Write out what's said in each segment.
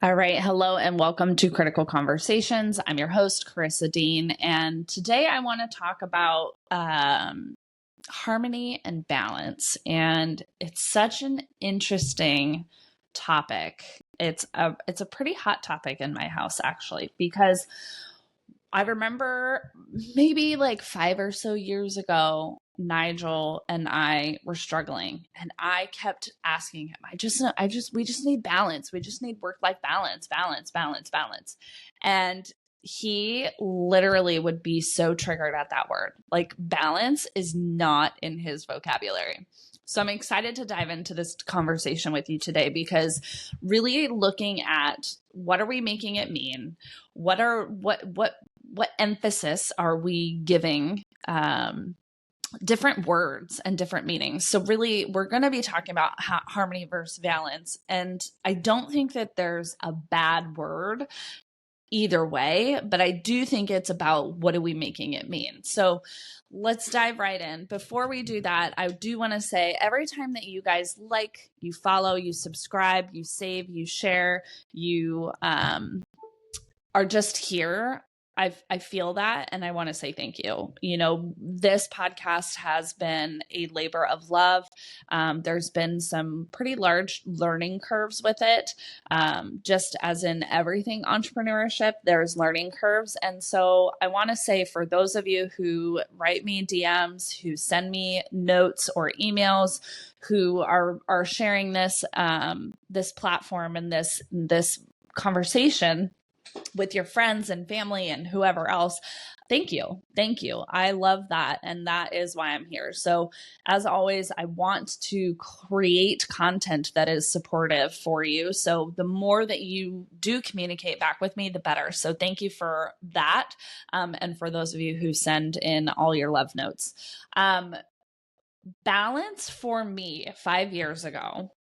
All right. Hello and welcome to Critical Conversations. I'm your host, Karissa Dean. And today I want to talk about harmony and balance. And it's such an interesting topic. It's a pretty hot topic in my house, actually, because I remember maybe like 5 or so years ago, Nigel and I were struggling, and I kept asking him, we just need balance. We just need work-life balance, balance, balance, balance. And he literally would be so triggered at that word. Like, balance is not in his vocabulary. So I'm excited to dive into this conversation with you today, because really looking at what are we making it mean? What emphasis are we giving different words and different meanings? So really, we're going to be talking about harmony versus balance. And I don't think that there's a bad word either way, but I do think it's about what are we making it mean. So let's dive right in. Before we do that, I do want to say, every time that you guys like, you follow, you subscribe, you save, you share, you are just here, I feel that, and I want to say thank you. You know, this podcast has been a labor of love. There's been some pretty large learning curves with it. Just as in everything entrepreneurship, there's learning curves. And so I want to say, for those of you who write me DMs, who send me notes or emails, who are sharing this this platform and this conversation with your friends and family and whoever else, thank you. Thank you. I love that. And that is why I'm here. So as always, I want to create content that is supportive for you. So the more that you do communicate back with me, the better. So thank you for that. And for those of you who send in all your love notes. Balance for me 5 years ago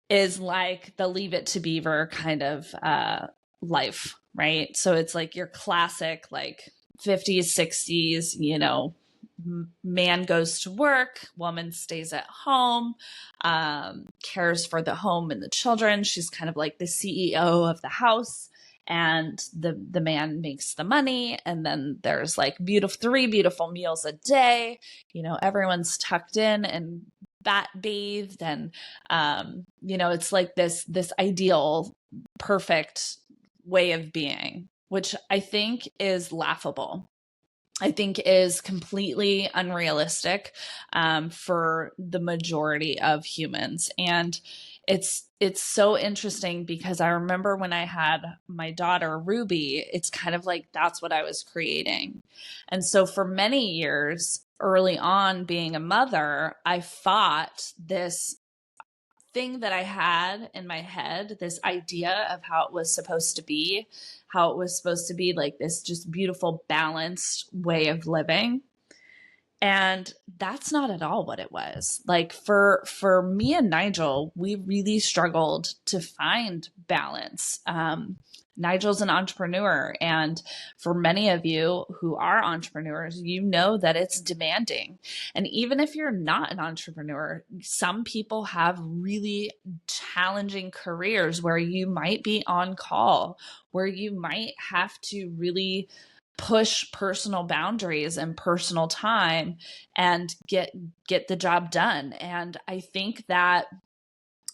is like the Leave It to Beaver kind of life, right? So it's like your classic, like 50s, 60s, you know, man goes to work, woman stays at home, cares for the home and the children. She's kind of like the CEO of the house, and the man makes the money. And then there's like three beautiful meals a day. You know, everyone's tucked in and bathed, and you know, it's like this ideal, perfect way of being, which I think is laughable. I think is completely unrealistic for the majority of humans. And it's so interesting, because I remember when I had my daughter Ruby, it's kind of like that's what I was creating. And so for many years early on, being a mother, I fought this thing that I had in my head, this idea of how it was supposed to be, like this just beautiful, balanced way of living. And that's not at all what it was. Like for me and Nigel, we really struggled to find balance. Nigel's an entrepreneur, and for many of you who are entrepreneurs, you know that it's demanding. And even if you're not an entrepreneur, some people have really challenging careers where you might be on call, where you might have to really push personal boundaries and personal time and get the job done. And I think that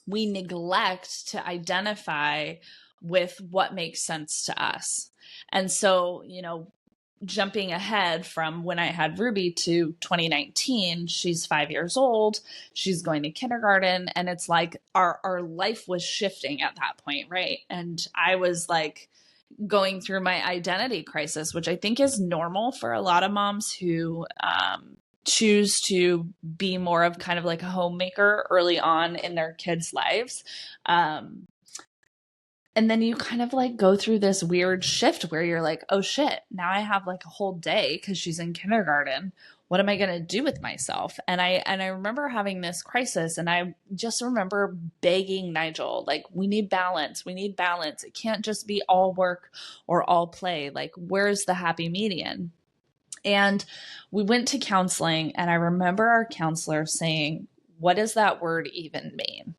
we neglect to identify with what makes sense to us. And so, you know, jumping ahead from when I had Ruby to 2019, she's 5 years old, she's going to kindergarten, and it's like our life was shifting at that point, right? And I was like going through my identity crisis, which I think is normal for a lot of moms who choose to be more of kind of like a homemaker early on in their kids' lives. And then you kind of like go through this weird shift where you're like, oh shit, now I have like a whole day because she's in kindergarten. What am I going to do with myself? And I remember having this crisis, and I just remember begging Nigel, like, we need balance. We need balance. It can't just be all work or all play. Like, where's the happy median? And we went to counseling, and I remember our counselor saying, what does that word even mean?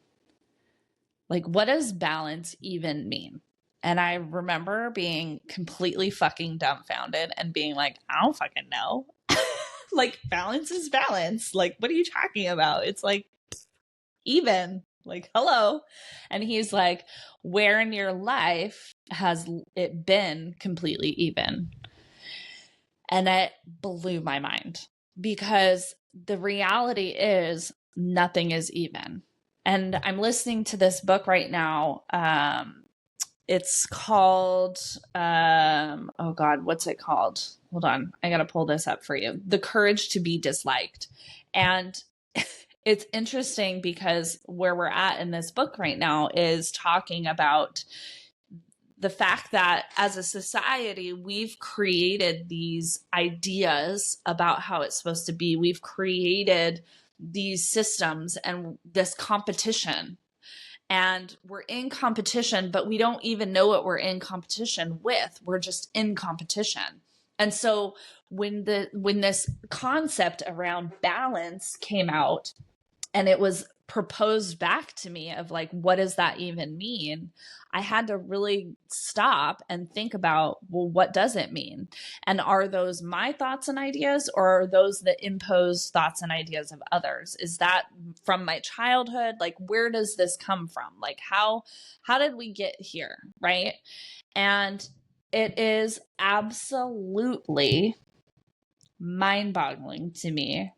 Like, what does balance even mean? And I remember being completely fucking dumbfounded and being like, I don't fucking know. Like, balance is balance. Like, what are you talking about? It's like even. Like, hello. And he's like, where in your life has it been completely even? And it blew my mind because the reality is nothing is even. And I'm listening to this book right now. It's called, oh God, what's it called? Hold on. I got to pull this up for you. The Courage to be Disliked. And it's interesting because where we're at in this book right now is talking about the fact that as a society, we've created these ideas about how it's supposed to be. We've created these systems and this competition. And we're in competition, but we don't even know what we're in competition with. We're just in competition. And so when this concept around balance came out, and it was proposed back to me of like, what does that even mean? I had to really stop and think about, well, what does it mean? And are those my thoughts and ideas, or are those the imposed thoughts and ideas of others? Is that from my childhood? Like, where does this come from? Like, how did we get here? Right. And it is absolutely mind-boggling to me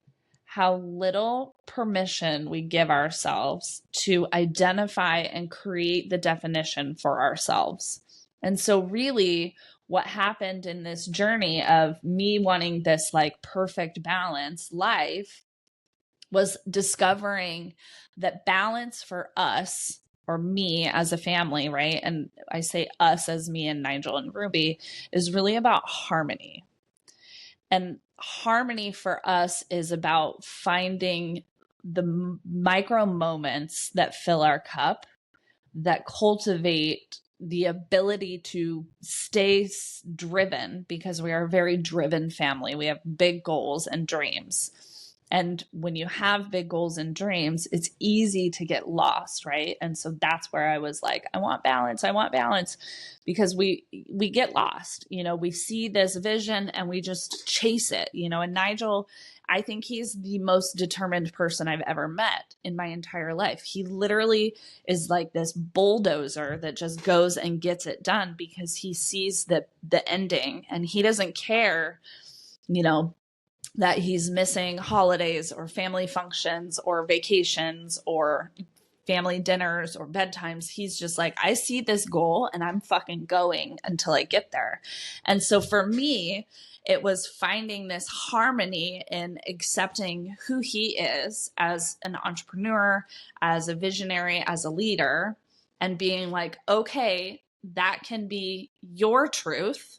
how little permission we give ourselves to identify and create the definition for ourselves. And so really what happened in this journey of me wanting this like perfect balance life was discovering that balance for us, or me as a family, right? And I say us as me and Nigel and Ruby, is really about harmony. And harmony for us is about finding the micro moments that fill our cup, that cultivate the ability to stay driven, because we are a very driven family. We have big goals and dreams. And when you have big goals and dreams, it's easy to get lost, right? And so that's where I was like, I want balance, because we get lost. You know, we see this vision and we just chase it, you know. And Nigel, I think he's the most determined person I've ever met in my entire life. He literally is like this bulldozer that just goes and gets it done because he sees the ending, and he doesn't care, you know, that he's missing holidays or family functions or vacations or family dinners or bedtimes. He's just like, I see this goal and I'm fucking going until I get there. And so for me, it was finding this harmony in accepting who he is as an entrepreneur, as a visionary, as a leader, and being like, okay, that can be your truth,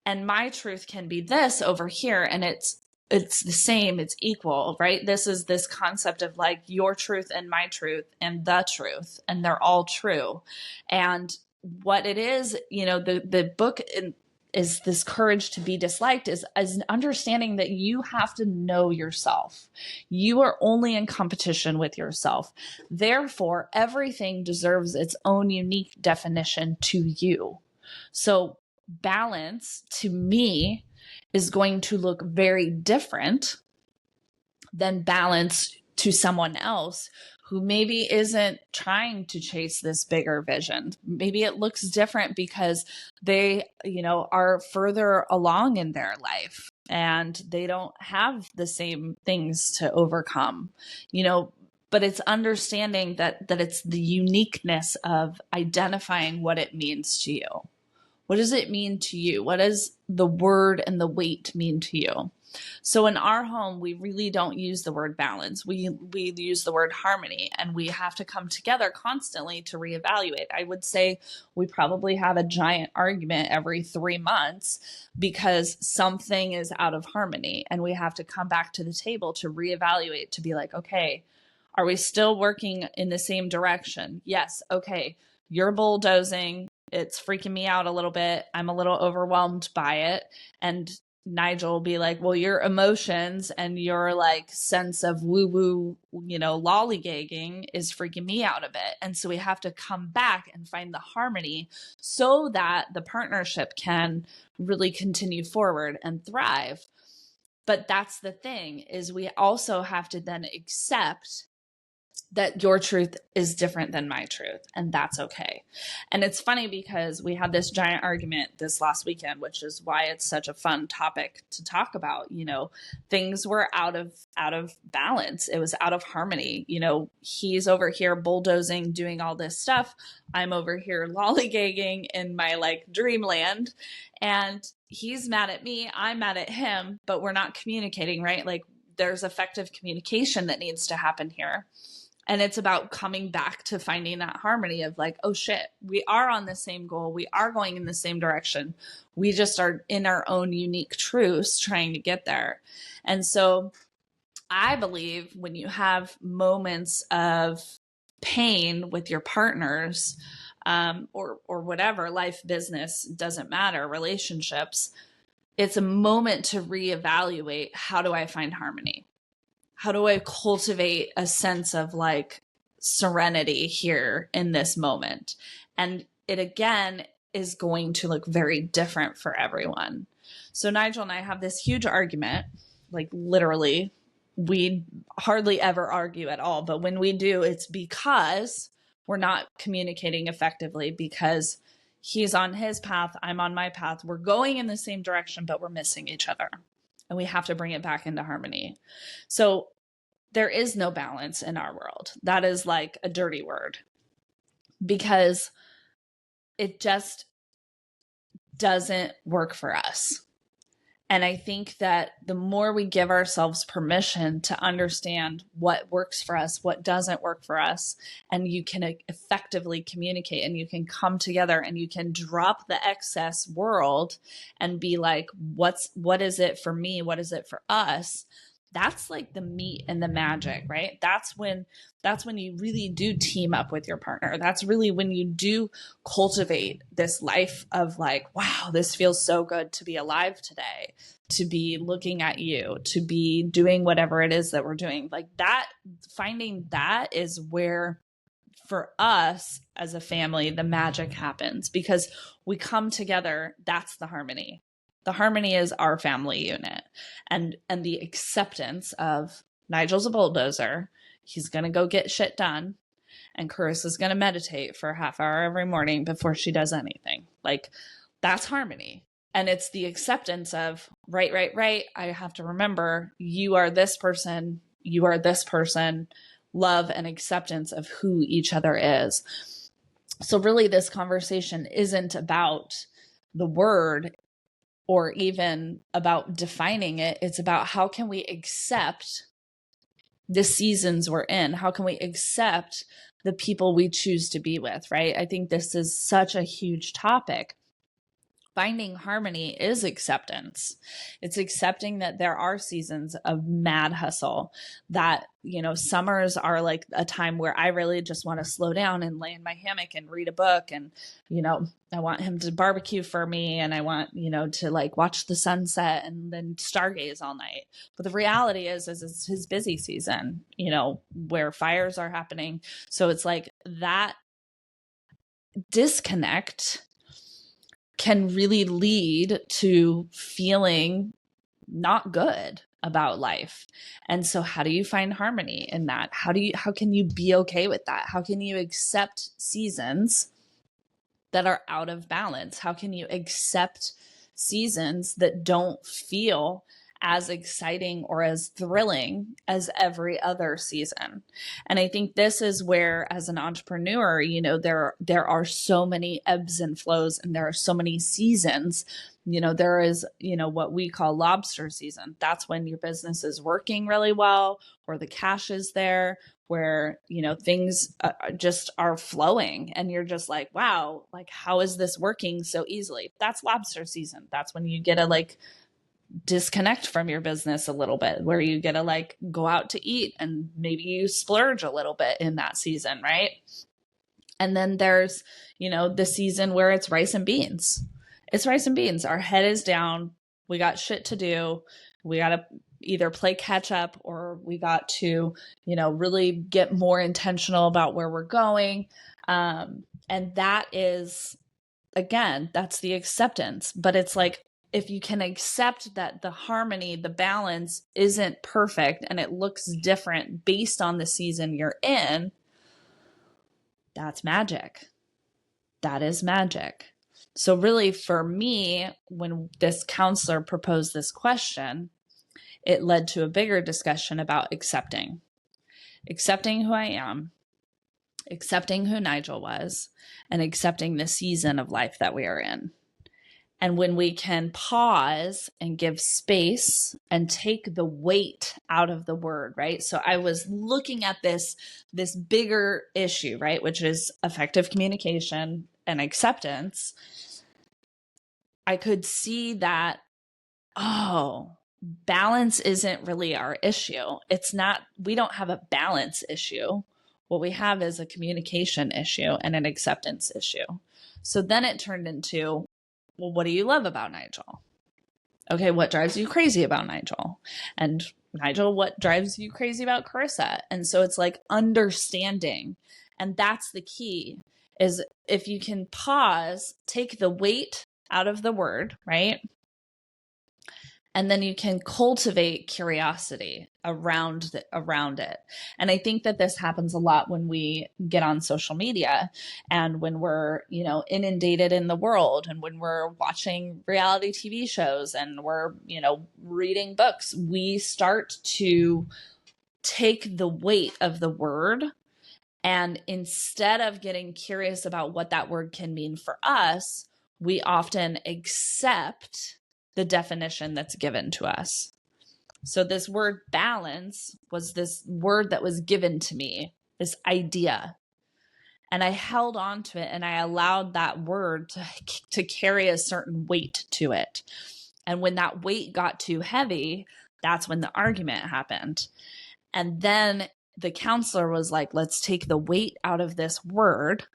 and my truth can be this over here. And it's the same, it's equal, right? This is this concept of like your truth and my truth and the truth, and they're all true. And what it is, you know, the book is this Courage to be Disliked is an understanding that you have to know yourself. You are only in competition with yourself. Therefore, everything deserves its own unique definition to you. So balance to me is going to look very different than balance to someone else who maybe isn't trying to chase this bigger vision. Maybe it looks different because they, you know, are further along in their life and they don't have the same things to overcome, you know. But it's understanding that it's the uniqueness of identifying what it means to you. What does it mean to you? What does the word and the weight mean to you? So in our home, we really don't use the word balance. We use the word harmony, and we have to come together constantly to reevaluate. I would say we probably have a giant argument every 3 months because something is out of harmony, and we have to come back to the table to reevaluate, to be like, okay, are we still working in the same direction? Yes. Okay. You're bulldozing. It's freaking me out a little bit. I'm a little overwhelmed by it. And Nigel will be like, well, your emotions and your like sense of woo woo, lollygagging is freaking me out a bit. And so we have to come back and find the harmony so that the partnership can really continue forward and thrive. But that's the thing, is we also have to then accept that your truth is different than my truth, and that's okay. And it's funny because we had this giant argument this last weekend, which is why it's such a fun topic to talk about. Things were out of balance. It was out of harmony. He's over here bulldozing, doing all this stuff. I'm over here lollygagging in my like dreamland, and he's mad at me, I'm mad at him, but we're not communicating, right? Like there's effective communication that needs to happen here. And it's about coming back to finding that harmony of like, oh shit, we are on the same goal. We are going in the same direction. We just are in our own unique truths trying to get there. And so I believe when you have moments of pain with your partners, or whatever, life, business, doesn't matter, relationships, it's a moment to reevaluate, how do I find harmony? How do I cultivate a sense of like serenity here in this moment? And it again is going to look very different for everyone. So Nigel and I have this huge argument, like literally, we hardly ever argue at all. But when we do, it's because we're not communicating effectively, because he's on his path, I'm on my path. We're going in the same direction, but we're missing each other. And we have to bring it back into harmony. So there is no balance in our world. That is like a dirty word, because it just doesn't work for us. And I think that the more we give ourselves permission to understand what works for us, what doesn't work for us, and you can effectively communicate and you can come together and you can drop the excess world and be like, what is it for me? What is it for us? That's like the meat and the magic, right? That's when you really do team up with your partner. That's really when you do cultivate this life of like, wow, this feels so good to be alive today, to be looking at you, to be doing whatever it is that we're doing. Like that, finding that is where, for us as a family, the magic happens, because we come together. That's the harmony. The harmony is our family unit, and the acceptance of Nigel's a bulldozer. He's going to go get shit done. And Karissa's going to meditate for a half hour every morning before she does anything. Like that's harmony. And it's the acceptance of right. I have to remember you are this person. You are this person. Love and acceptance of who each other is. So really this conversation isn't about the word or even about defining it. It's about how can we accept the seasons we're in? How can we accept the people we choose to be with, right? I think this is such a huge topic. Finding harmony is acceptance. It's accepting that there are seasons of mad hustle, that, summers are like a time where I really just want to slow down and lay in my hammock and read a book. And, I want him to barbecue for me, and I want, to like watch the sunset and then stargaze all night. But the reality is it's his busy season, where fires are happening. So it's like that disconnect can really lead to feeling not good about life. And so how do you find harmony in that? How can you be okay with that? How can you accept seasons that are out of balance? How can you accept seasons that don't feel as exciting or as thrilling as every other season? And I think this is where, as an entrepreneur, there are so many ebbs and flows, and there are so many seasons. There is, what we call lobster season. That's when your business is working really well, or the cash is there, where, things just are flowing and you're just like, wow, like, how is this working so easily? That's lobster season. That's when you get to like disconnect from your business a little bit, where you get to like go out to eat and maybe you splurge a little bit in that season, right? And then there's, the season where it's rice and beans. It's rice and beans. Our head is down. We got shit to do. We got to either play catch up, or we got to, really get more intentional about where we're going. And that is, again, that's the acceptance. But it's like, if you can accept that the harmony, the balance isn't perfect and it looks different based on the season you're in, that's magic. That is magic. So really, for me, when this counselor proposed this question, it led to a bigger discussion about accepting who I am, accepting who Nigel was, and accepting the season of life that we are in. And when we can pause and give space and take the weight out of the word, right? So I was looking at this bigger issue, right? Which is effective communication and acceptance. I could see that, balance isn't really our issue. It's not, we don't have a balance issue. What we have is a communication issue and an acceptance issue. So then it turned into, well, what do you love about Nigel? Okay, what drives you crazy about Nigel? And Nigel, what drives you crazy about Karissa? And so it's like understanding. And that's the key, is if you can pause, take the weight out of the word, right? And then you can cultivate curiosity around it. And I think that this happens a lot when we get on social media and when we're, inundated in the world, and when we're watching reality TV shows and we're, reading books. We start to take the weight of the word, and instead of getting curious about what that word can mean for us, we often accept the definition that's given to us. So this word balance was this word that was given to me, this idea. And I held on to it, and I allowed that word to carry a certain weight to it. And when that weight got too heavy, that's when the argument happened. And then the counselor was like, let's take the weight out of this word.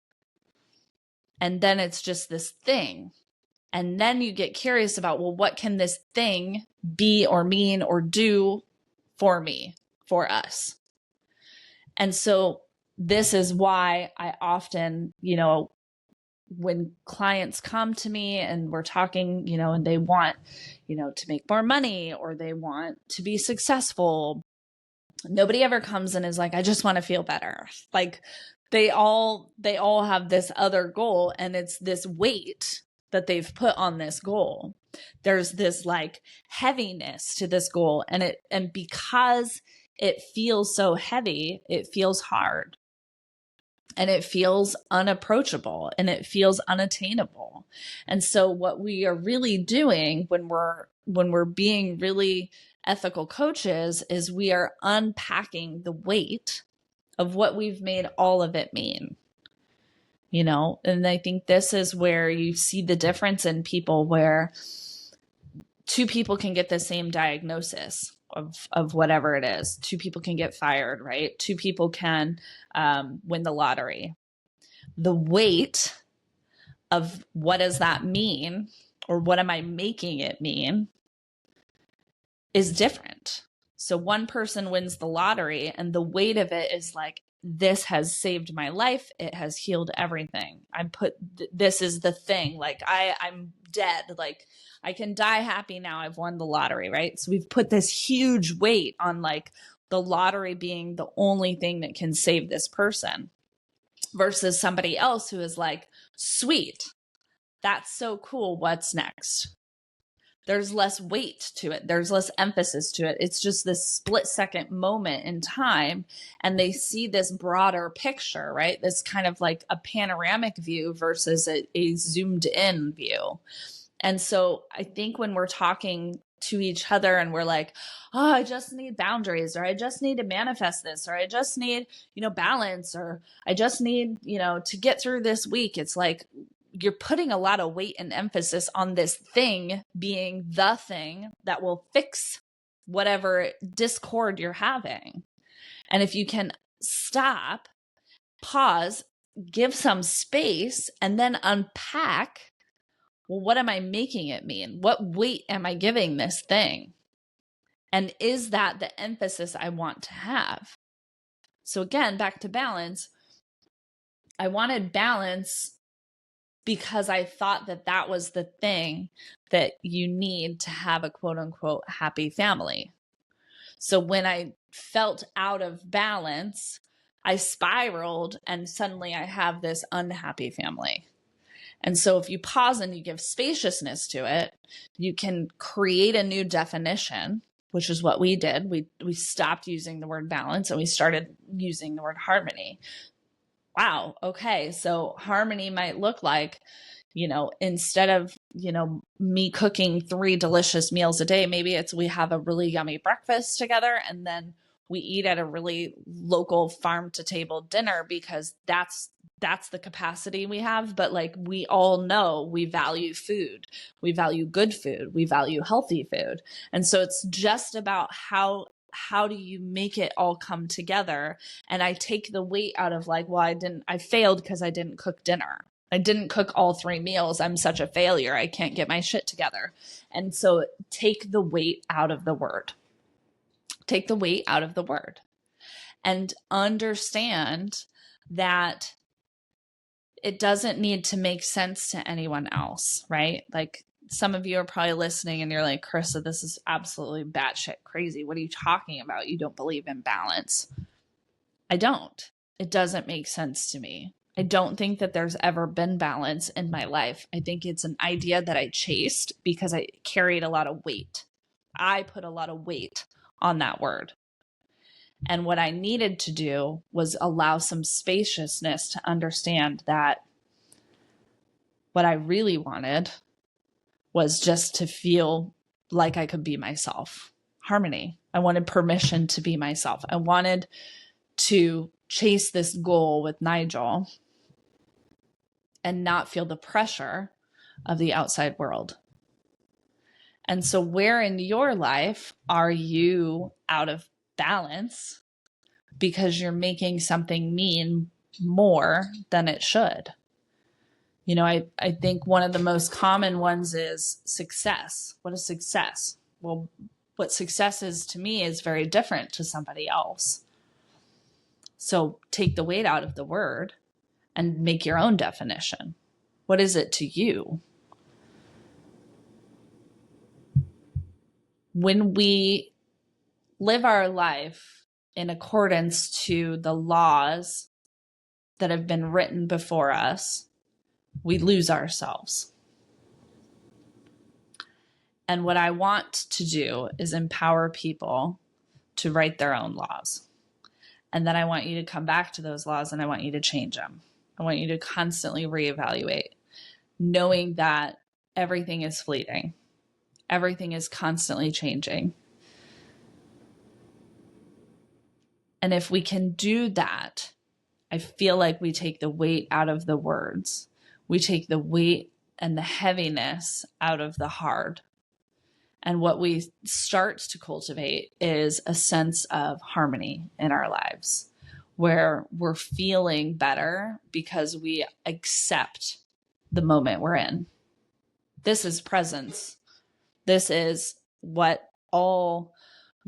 And then it's just this thing. And then you get curious about, well, what can this thing be or mean or do for me, for us? And so this is why I often, when clients come to me and we're talking, and they want, to make more money, or they want to be successful, nobody ever comes and is like, I just want to feel better. Like they all have this other goal, and it's this weight that they've put on this goal. There's this like heaviness to this goal, and because it feels so heavy, it feels hard, and it feels unapproachable, and it feels unattainable. And so what we are really doing when we're being really ethical coaches is we are unpacking the weight of what we've made all of it mean. And I think this is where you see the difference in people, where two people can get the same diagnosis of whatever it is. Two people can get fired, right? Two people can win the lottery. The weight of what does that mean, or what am I making it mean, is different. So one person wins the lottery, and the weight of it is like, this has saved my life. It has healed everything. This is the thing. Like I'm dead. Like I can die happy now. I've won the lottery, right? So we've put this huge weight on like the lottery being the only thing that can save this person, versus somebody else who is like, sweet, that's so cool. What's next? There's less weight to it. There's less emphasis to it. It's just this split-second moment in time, and they see this broader picture, right? This kind of like a panoramic view versus a zoomed-in view. And so I think when we're talking to each other and we're like, oh, I just need boundaries, or I just need to manifest this, or I just need, balance, or I just need, to get through this week. It's like, you're putting a lot of weight and emphasis on this thing being the thing that will fix whatever discord you're having. And if you can stop, pause, give some space, and then unpack well, what am I making it mean? What weight am I giving this thing? And is that the emphasis I want to have? So again, back to balance. I wanted balance because I thought that that was the thing that you need to have a quote unquote happy family. So when I felt out of balance, I spiraled and suddenly I have this unhappy family. And so if you pause and you give spaciousness to it, you can create a new definition, which is what we did. We stopped using the word balance and we started using the word harmony. Wow, okay, so harmony might look like, instead of, me cooking 3 delicious meals a day, maybe it's we have a really yummy breakfast together and then we eat at a really local farm to table dinner because that's the capacity we have. But like, we all know we value food, we value good food, we value healthy food. And so it's just about how do you make it all come together? And I take the weight out of like, well, I failed because I didn't cook dinner. I didn't cook all 3 meals. I'm such a failure. I can't get my shit together. And so take the weight out of the word. Take the weight out of the word and understand that it doesn't need to make sense to anyone else, right? Like, some of you are probably listening and you're like, Karissa, this is absolutely batshit crazy. What are you talking about? You don't believe in balance. I don't. It doesn't make sense to me. I don't think that there's ever been balance in my life. I think it's an idea that I chased because I carried a lot of weight. I put a lot of weight on that word. And what I needed to do was allow some spaciousness to understand that what I really wanted was just to feel like I could be myself. Harmony. I wanted permission to be myself. I wanted to chase this goal with Nigel and not feel the pressure of the outside world. And so where in your life are you out of balance because you're making something mean more than it should? I think one of the most common ones is success. What is success? Well, what success is to me is very different to somebody else. So take the weight out of the word and make your own definition. What is it to you? When we live our life in accordance to the laws that have been written before us, we lose ourselves. And what I want to do is empower people to write their own laws. And then I want you to come back to those laws and I want you to change them. I want you to constantly reevaluate, knowing that everything is fleeting. Everything is constantly changing. And if we can do that, I feel like we take the weight out of the words. We take the weight and the heaviness out of the hard. And what we start to cultivate is a sense of harmony in our lives, where we're feeling better because we accept the moment we're in. This is presence. This is what all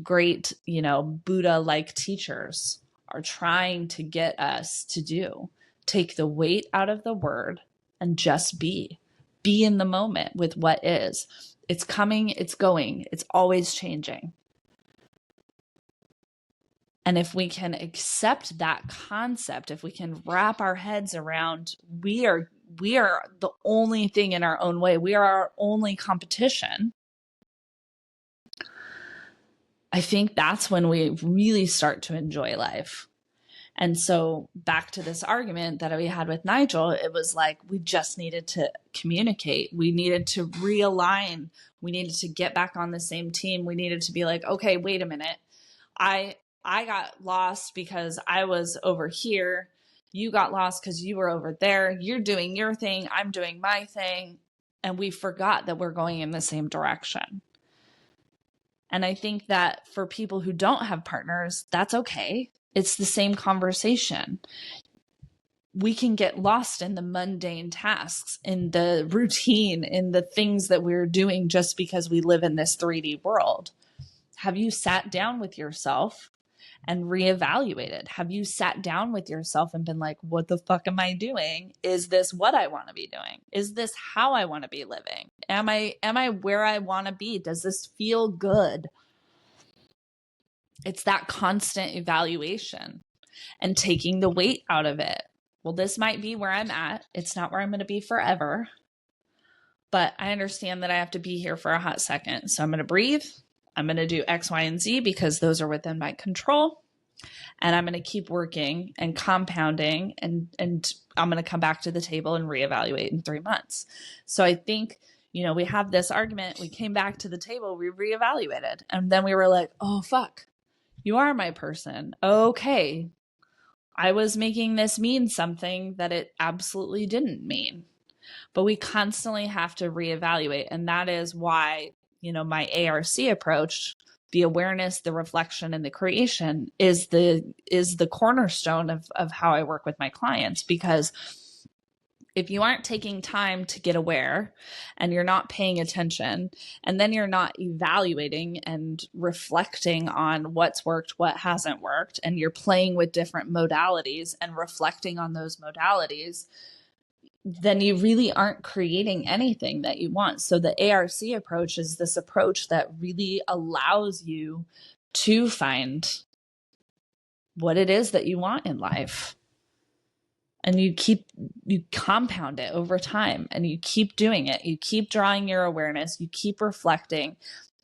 great, Buddha-like teachers are trying to get us to do. Take the weight out of the word and just be. Be in the moment with what is. It's coming, it's going, it's always changing. And if we can accept that concept, if we can wrap our heads around, we are the only thing in our own way. We are our only competition. I think that's when we really start to enjoy life. And so back to this argument that we had with Nigel, it was like we just needed to communicate. We needed to realign. We needed to get back on the same team. We needed to be like, okay, wait a minute. I got lost because I was over here. You got lost because you were over there. You're doing your thing. I'm doing my thing. And we forgot that we're going in the same direction. And I think that for people who don't have partners, that's okay. It's the same conversation. we can get lost in the mundane tasks, in the routine, in the things that we're doing just because we live in this 3D world. Have you sat down with yourself and reevaluated? Have you sat down with yourself and been like, what the fuck am I doing? Is this what I want to be doing? Is this how I want to be living? Am I where I want to be? Does this feel good? It's that constant evaluation and taking the weight out of it. Well, this might be where I'm at. It's not where I'm going to be forever, but I understand that I have to be here for a hot second. So I'm going to breathe. I'm going to do X, Y, and Z because those are within my control. And I'm going to keep working and compounding, and I'm going to come back to the table and reevaluate in 3 months. So I think, we have this argument. We came back to the table, we reevaluated, and then we were like, oh, fuck, you are my person. Okay. I was making this mean something that it absolutely didn't mean. But we constantly have to reevaluate. And that is why, my ARC approach, the awareness, the reflection, and the creation is the cornerstone of how I work with my clients. Because if you aren't taking time to get aware and you're not paying attention, and then you're not evaluating and reflecting on what's worked, what hasn't worked, and you're playing with different modalities and reflecting on those modalities, then you really aren't creating anything that you want. So the ARC approach is this approach that really allows you to find what it is that you want in life. And you compound it over time, and you keep doing it. You keep drawing your awareness, you keep reflecting,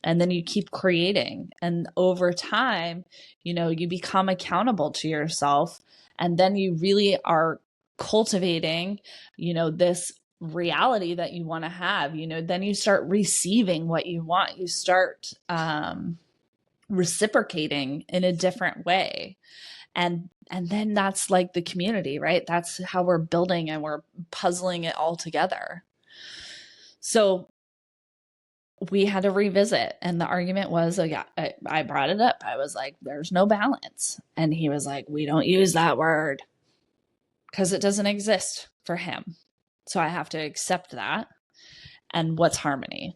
and then you keep creating. And over time, you become accountable to yourself. And then you really are cultivating, this reality that you want to have. Then you start receiving what you want. You start reciprocating in a different way. And then that's like the community, right? That's how we're building and we're puzzling it all together. So we had to revisit, and the argument was, I brought it up. I was like, there's no balance. And he was like, we don't use that word because it doesn't exist for him. So I have to accept that. And what's harmony?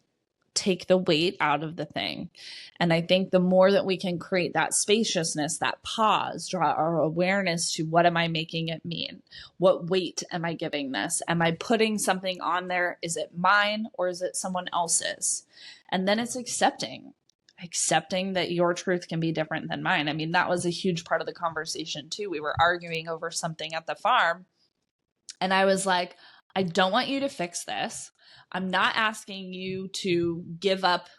Take the weight out of the thing. And I think the more that we can create that spaciousness, that pause, draw our awareness to, what am I making it mean? What weight am I giving this? Am I putting something on there? Is it mine or is it someone else's? And then it's accepting that your truth can be different than mine. I mean, that was a huge part of the conversation too. We were arguing over something at the farm, and I was like, I don't want you to fix this. I'm not asking you to give up,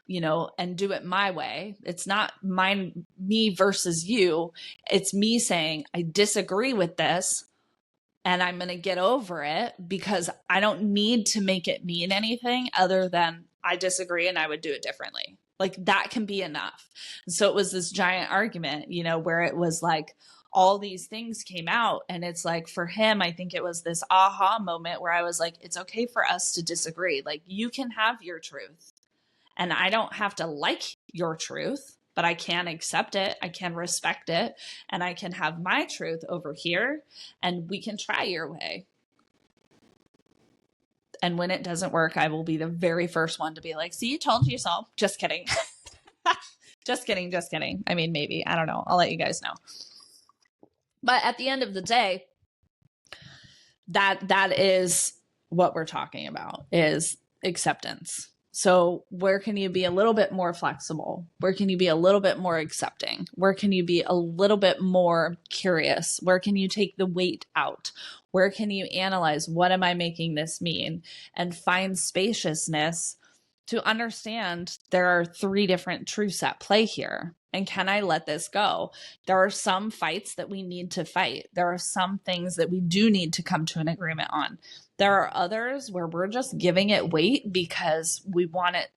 and do it my way. It's not me versus you. It's me saying, I disagree with this, and I'm going to get over it because I don't need to make it mean anything other than I disagree and I would do it differently. Like, that can be enough. And so it was this giant argument, where it was like, all these things came out, and it's like, for him, I think it was this aha moment where I was like, it's okay for us to disagree. Like, you can have your truth, and I don't have to like your truth, but I can accept it. I can respect it, and I can have my truth over here, and we can try your way. And when it doesn't work, I will be the very first one to be like, see, you told you so. Just kidding. Just kidding. I mean, maybe, I don't know. I'll let you guys know. But at the end of the day, that is what we're talking about, is acceptance. So where can you be a little bit more flexible? Where can you be a little bit more accepting? Where can you be a little bit more curious? Where can you take the weight out? Where can you analyze, what am I making this mean? And find spaciousness to understand there are 3 different truths at play here. And can I let this go? There are some fights that we need to fight. There are some things that we do need to come to an agreement on. There are others where we're just giving it weight because we want it.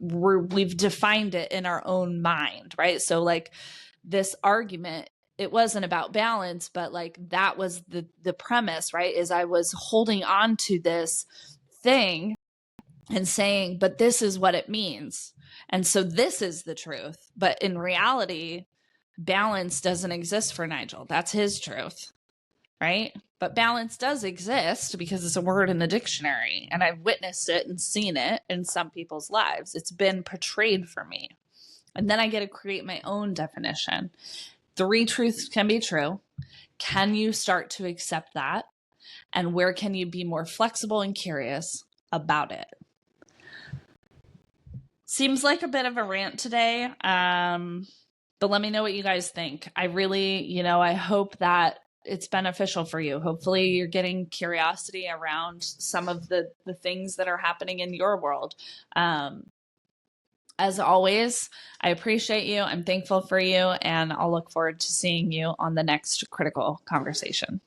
We've defined it in our own mind, right? So like this argument, it wasn't about balance, but like that was the premise, right? Is I was holding on to this thing and saying, but this is what it means. And so this is the truth. But in reality, balance doesn't exist for Nigel. That's his truth. right? But balance does exist because it's a word in the dictionary, and I've witnessed it and seen it in some people's lives. It's been portrayed for me. And then I get to create my own definition. 3 truths can be true. Can you start to accept that? And where can you be more flexible and curious about it? Seems like a bit of a rant today, but let me know what you guys think. I really, I hope that it's beneficial for you. Hopefully you're getting curiosity around some of the things that are happening in your world. As always, I appreciate you. I'm thankful for you, and I'll look forward to seeing you on the next critical conversation.